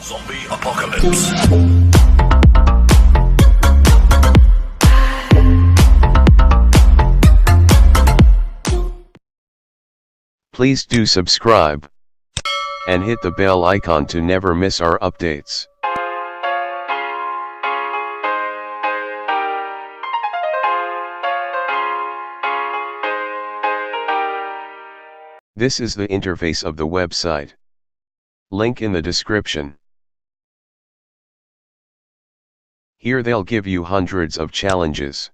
Zombie apocalypse. Please do subscribe and hit the bell icon to never miss our updates. This is the interface of the website. Link in the description. Here they'll give you hundreds of challenges,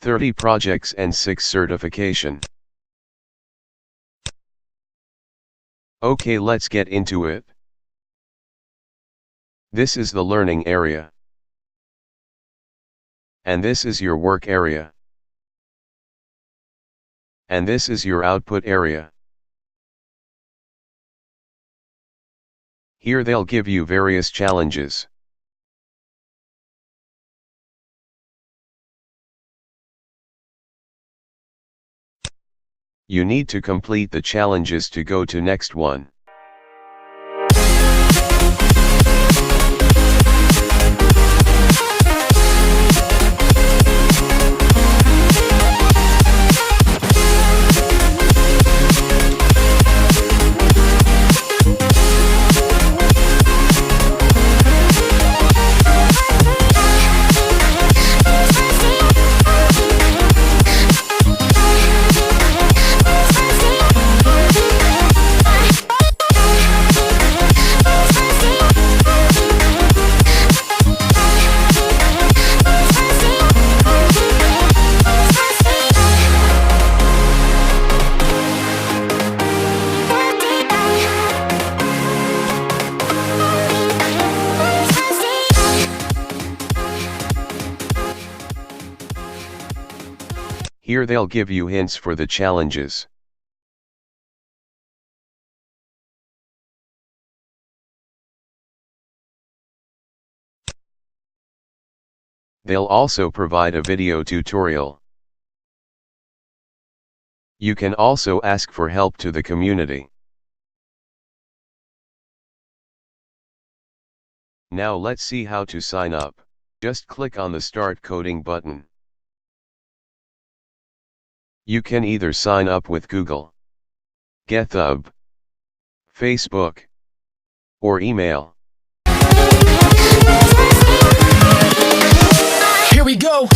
30 projects and 6 certification. Okay, let's get into it. This is the learning area. And this is your work area. And this is your output area. Here they'll give you various challenges. You need to complete the challenges to go to next one. Here they'll give you hints for the challenges. They'll also provide a video tutorial. You can also ask for help to the community. Now let's see how to sign up. Just click on the Start Coding button. You can either sign up with Google, GitHub, Facebook, or email. Here we go.